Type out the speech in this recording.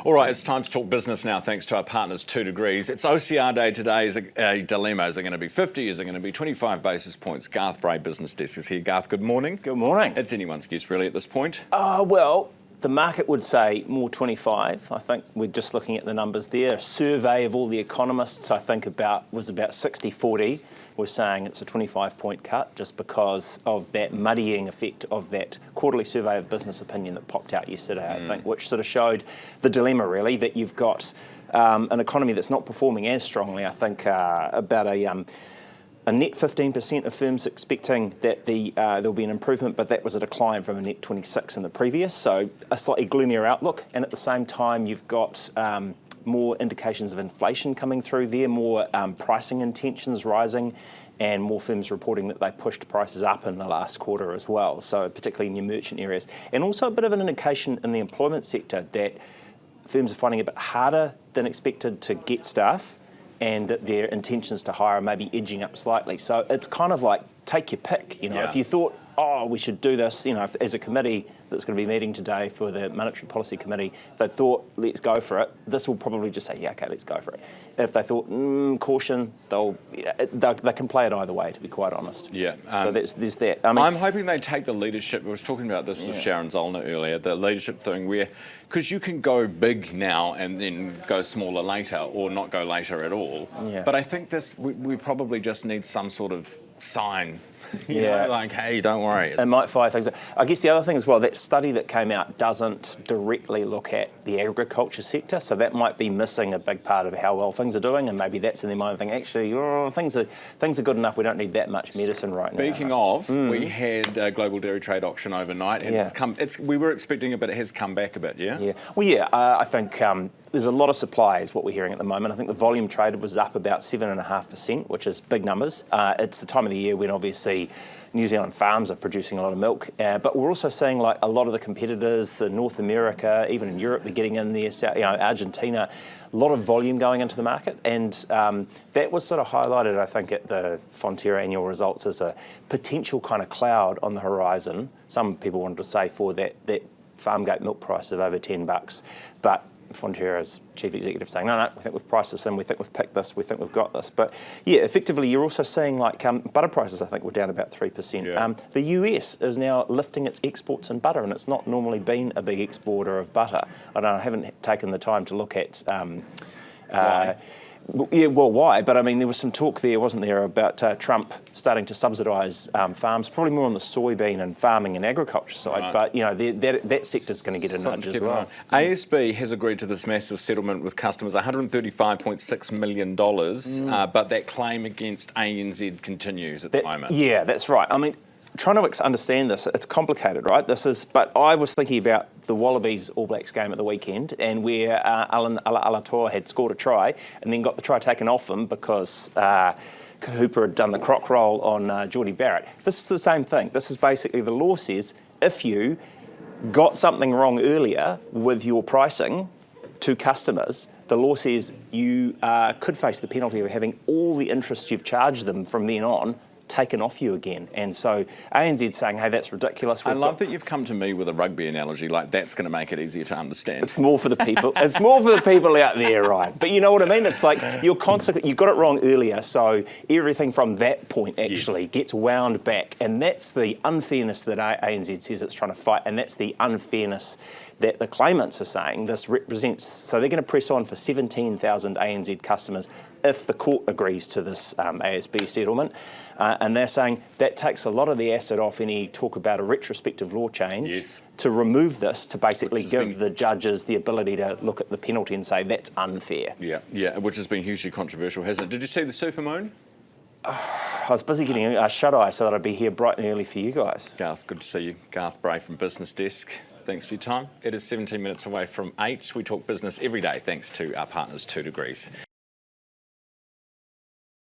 All right, it's time to talk business now, thanks to our partners 2 Degrees. It's OCR day today. Is a dilemma. Is it going to be 50? Is it going to be 25 basis points? Garth Bray, Business Desk, is here. Garth, good morning. Good morning. It's anyone's guess, really, at this point. Well, the market would say more 25. I think we're just looking at the numbers there. A survey of all the economists, I think, was about 60-40. We're saying it's a 25-point cut just because of that muddying effect of that quarterly survey of business opinion that popped out yesterday, I think, which sort of showed the dilemma, really, that you've got an economy that's not performing as strongly. I think about a net 15% of firms expecting that there'll be an improvement, but that was a decline from a net 26 in the previous, so a slightly gloomier outlook. And at the same time, you've got more indications of inflation coming through there, more pricing intentions rising, and more firms reporting that they pushed prices up in the last quarter as well, so particularly in your merchant areas. And also a bit of an indication in the employment sector that firms are finding it a bit harder than expected to get staff, and that their intentions to hire are maybe edging up slightly. So it's kind of like, take your pick. If you thought, we should do this, as a committee that's going to be meeting today for the Monetary Policy Committee, if they thought, let's go for it, this will probably just say, yeah, okay, let's go for it. If they thought, caution, they can play it either way, to be quite honest. Yeah. So there's that. I'm hoping they take the leadership. I was talking about this with Sharon Zollner earlier, the leadership thing where, because you can go big now and then go smaller later, or not go later at all. Yeah. But I think we probably just need some sort of sign. Like, hey, don't worry. It might fire things up. I guess the other thing as well, that study that came out doesn't directly look at the agriculture sector, so that might be missing a big part of how well things are doing, and maybe that's in their mind thinking, actually, things are good enough, we don't need that much medicine right now. Speaking of, we had a global dairy trade auction overnight, and we were expecting it, but it has come back a bit, yeah? Well, I think there's a lot of supply is what we're hearing at the moment. I think the volume traded was up about 7.5%, which is big numbers. It's the time of the year when obviously New Zealand farms are producing a lot of milk, but we're also seeing like a lot of the competitors in North America, even in Europe, they're getting in there, Argentina, a lot of volume going into the market, and that was sort of highlighted, I think, at the Fonterra annual results as a potential kind of cloud on the horizon. Some people wanted to say for that farm gate milk price of over $10, but Fonterra's chief executive saying, no, we think we've priced this in, we think we've picked this, we think we've got this. But yeah, effectively, you're also seeing like butter prices, I think, were down about 3%. Yeah. The US is now lifting its exports in butter, and it's not normally been a big exporter of butter. I haven't taken the time to look at why? Why? But I mean, there was some talk there, wasn't there, about Trump starting to subsidise farms, probably more on the soybean and farming and agriculture side. Right. But that sector's going to get a nudge as well. ASB has agreed to this massive settlement with customers, $135.6 million, but that claim against ANZ continues at the moment. Yeah, that's right. I mean, trying to understand this, it's complicated, right? But I was thinking about the Wallabies All Blacks game at the weekend, and where Alan Alatoa had scored a try and then got the try taken off him because Hooper had done the croc roll on Geordie Barrett. This is the same thing. This is basically, the law says if you got something wrong earlier with your pricing to customers, the law says you could face the penalty of having all the interest you've charged them from then on taken off you again. And so ANZ's saying, hey, that's ridiculous. I love that you've come to me with a rugby analogy, like that's going to make it easier to understand. It's more for the people. It's more for the people out there, Ryan. But you know what I mean? It's like you got it wrong earlier, so everything from that point actually gets wound back. And that's the unfairness that ANZ says it's trying to fight, and that's the unfairness that the claimants are saying this represents. So they're going to press on for 17,000 ANZ customers if the court agrees to this ASB settlement. And they're saying that takes a lot of the acid off any talk about a retrospective law change to remove this, to basically give the judges the ability to look at the penalty and say that's unfair. Yeah, which has been hugely controversial, hasn't it? Did you see the supermoon? I was busy getting a shut-eye so that I'd be here bright and early for you guys. Garth, good to see you. Garth Bray from Business Desk. Thanks for your time. It is 17 minutes away from 8. We talk business every day thanks to our partners 2 Degrees.